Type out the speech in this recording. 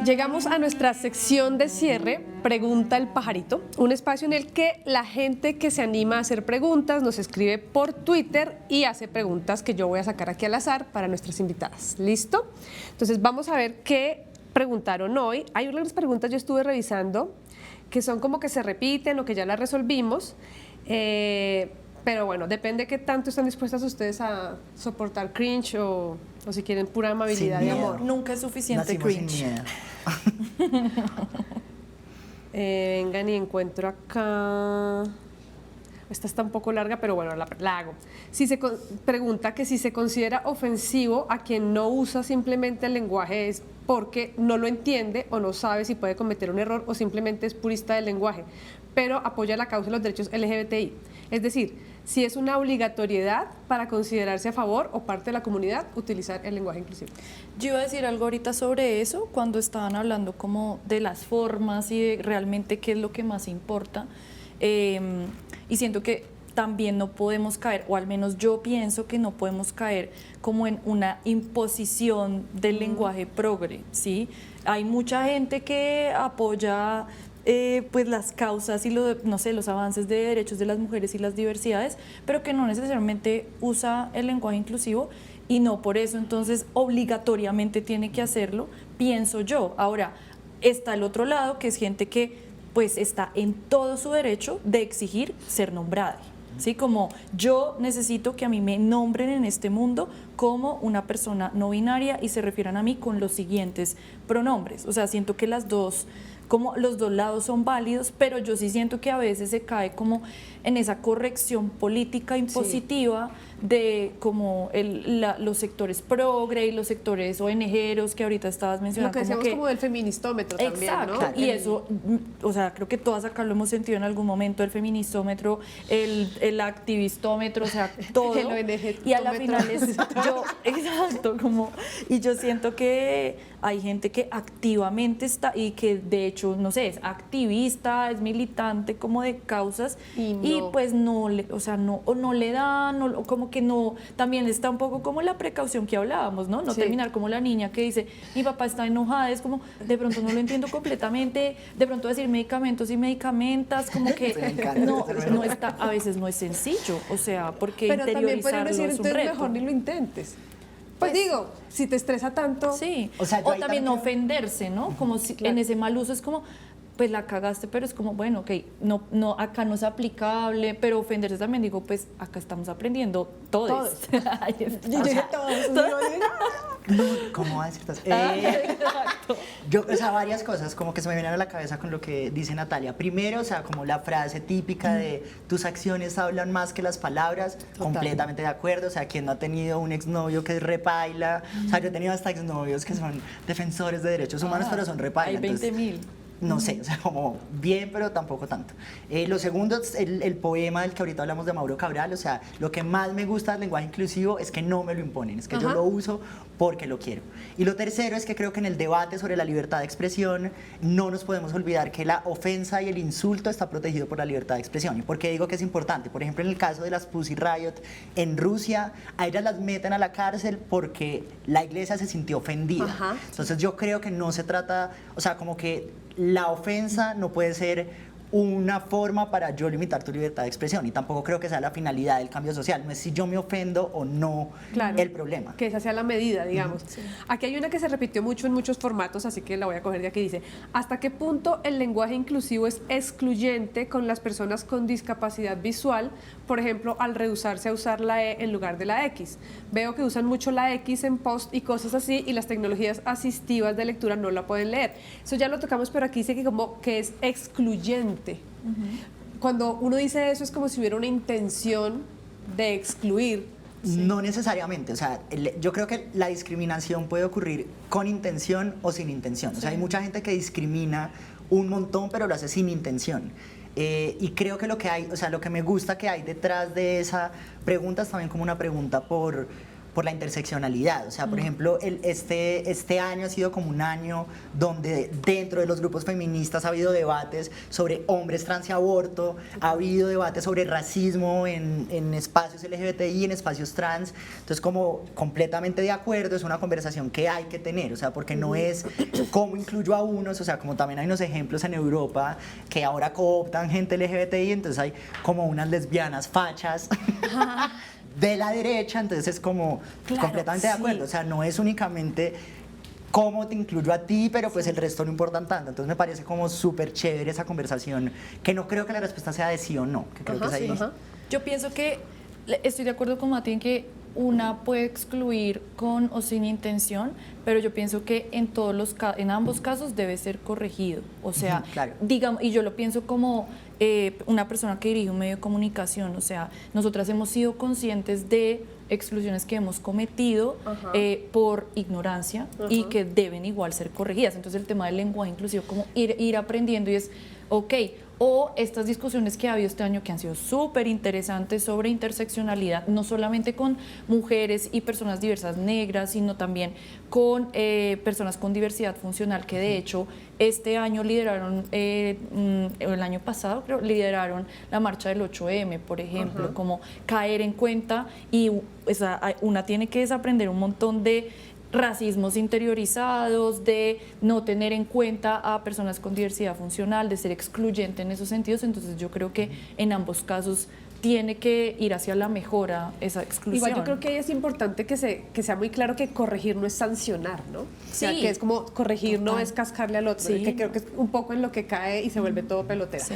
Llegamos a nuestra sección de cierre, Pregunta el Pajarito, un espacio en el que la gente que se anima a hacer preguntas nos escribe por Twitter y hace preguntas que yo voy a sacar aquí al azar para nuestras invitadas. ¿Listo? Entonces vamos a ver qué preguntaron hoy. Hay unas preguntas yo estuve revisando que son como que se repiten o que ya las resolvimos, pero bueno, depende qué tanto están dispuestas ustedes a soportar cringe o si quieren pura amabilidad y amor. Nunca es suficiente Nacimos cringe. sin miedo. Vengan y encuentro acá. Esta está un poco larga, pero bueno, la hago. Pregunta que si se considera ofensivo a quien no usa simplemente el lenguaje es porque no lo entiende o no sabe si puede cometer un error o simplemente es purista del lenguaje, pero apoya la causa de los derechos LGBTI. Es decir, si es una obligatoriedad para considerarse a favor o parte de la comunidad utilizar el lenguaje inclusivo. Yo iba a decir algo ahorita sobre eso, cuando estaban hablando como de las formas y de realmente qué es lo que más importa. Y siento que también no podemos caer, o al menos yo pienso que no podemos caer como en una imposición del lenguaje progre, ¿sí? Hay mucha gente que apoya pues las causas y no sé, los avances de derechos de las mujeres y las diversidades, pero que no necesariamente usa el lenguaje inclusivo y no por eso entonces obligatoriamente tiene que hacerlo, pienso yo. Ahora, está el otro lado, que es gente que pues está en todo su derecho de exigir ser nombrada. ¿Sí? Como yo necesito que a mí me nombren en este mundo como una persona no binaria y se refieran a mí con los siguientes pronombres. O sea, siento que como los dos lados son válidos, pero yo sí siento que a veces se cae como en esa corrección política impositiva de como los sectores progre y los sectores ONGeros que ahorita estabas mencionando. Lo que decíamos como del feministómetro también, exacto, ¿no? Y eso, o sea, creo que todas acá lo hemos sentido en algún momento, el feministómetro, el activistómetro, o sea, todo. El ONG y a la final es yo, exacto, y yo siento que hay gente que activamente está y que de hecho, no sé, es activista, es militante como de causas y pues no le, o sea, no le dan, o como que no, también está un poco como la precaución que hablábamos, ¿no? No terminar como la niña que dice, mi papá está enojada, es como, de pronto no lo entiendo completamente, de pronto decir medicamentos y medicamentas, como que no está, a veces no es sencillo, o sea, porque pero también podrían interiorizarlo decir, es un entonces reto. mejor ni lo intentes. Pues digo, si te estresa tanto. Sí, O sea, o también no ofenderse, ¿no? Como si en ese mal uso es como, pues la cagaste, pero es como, bueno, ok, no, acá no es aplicable, pero ofenderse también digo, pues acá estamos aprendiendo todos. Yo dije todos. No, ¿cómo va a decir cosas? Exacto. Yo, o sea, varias cosas como que se me vienen a la cabeza con lo que dice Natalia. Primero, o sea, como la frase típica de tus acciones hablan más que las palabras, completamente de acuerdo. O sea, quien no ha tenido un exnovio que es repaila, o sea, yo he tenido hasta exnovios que son defensores de derechos humanos, pero son repaila. Hay 20.000. No sé, o sea, como bien, pero tampoco tanto. Lo segundo es el poema del que ahorita hablamos de Mauro Cabral. O sea, lo que más me gusta del lenguaje inclusivo es que no me lo imponen, es que yo lo uso porque lo quiero. Y lo tercero es que creo que en el debate sobre la libertad de expresión no nos podemos olvidar que la ofensa y el insulto está protegido por la libertad de expresión. ¿Y por qué digo que es importante? Por ejemplo, en el caso de las Pussy Riot en Rusia, a ellas las meten a la cárcel porque la iglesia se sintió ofendida. Entonces yo creo que no se trata, o sea, como que la ofensa no puede ser una forma para yo limitar tu libertad de expresión, y tampoco creo que sea la finalidad del cambio social. No es si yo me ofendo o no el problema. Que esa sea la medida, digamos. Aquí hay una que se repitió mucho en muchos formatos, así que la voy a coger de aquí. Dice, ¿hasta qué punto el lenguaje inclusivo es excluyente con las personas con discapacidad visual? Por ejemplo, al rehusarse a usar la E en lugar de la X. Veo que usan mucho la X en post y cosas así, y las tecnologías asistivas de lectura no la pueden leer. Eso ya lo tocamos, pero aquí dice que como que es excluyente. Cuando uno dice eso es como si hubiera una intención de excluir. No necesariamente, o sea, yo creo que la discriminación puede ocurrir con intención o sin intención. O sea, hay mucha gente que discrimina un montón, pero lo hace sin intención. Y creo que lo que hay, o sea, lo que me gusta que hay detrás de esa pregunta es también como una pregunta por por la interseccionalidad. O sea, por ejemplo, este año ha sido como un año donde dentro de los grupos feministas ha habido debates sobre hombres trans y aborto, ha habido debates sobre racismo en espacios LGBTI, en espacios trans. Entonces, como completamente de acuerdo, es una conversación que hay que tener, o sea, porque no es cómo incluyo a unos, o sea, como también hay unos ejemplos en Europa que ahora cooptan gente LGBTI, entonces hay como unas lesbianas fachas de la derecha, entonces es como completamente de acuerdo, o sea, no es únicamente cómo te incluyo a ti, pero pues el resto no importan tanto. Entonces me parece como súper chévere esa conversación, que no creo que la respuesta sea de sí o no, que creo que es ahí. Yo pienso que estoy de acuerdo con Mati en que una puede excluir con o sin intención, pero yo pienso que en ambos casos debe ser corregido. O sea, claro. digamos, y yo lo pienso como una persona que dirige un medio de comunicación. O sea, nosotras hemos sido conscientes de exclusiones que hemos cometido por ignorancia y que deben igual ser corregidas. Entonces el tema del lenguaje inclusivo, como ir aprendiendo y es, ok, o estas discusiones que ha habido este año que han sido súper interesantes sobre interseccionalidad, no solamente con mujeres y personas diversas negras, sino también con personas con diversidad funcional, que de hecho este año lideraron, el año pasado creo, lideraron la marcha del 8M, por ejemplo, como caer en cuenta y una tiene que desaprender un montón de racismos interiorizados, de no tener en cuenta a personas con diversidad funcional, de ser excluyente en esos sentidos. Entonces yo creo que en ambos casos tiene que ir hacia la mejora esa exclusión. Igual yo creo que ahí es importante que sea muy claro que corregir no es sancionar, ¿no? O sea, que es como corregir no es cascarle al otro, que creo que es un poco en lo que cae y se vuelve todo pelotera. Sí.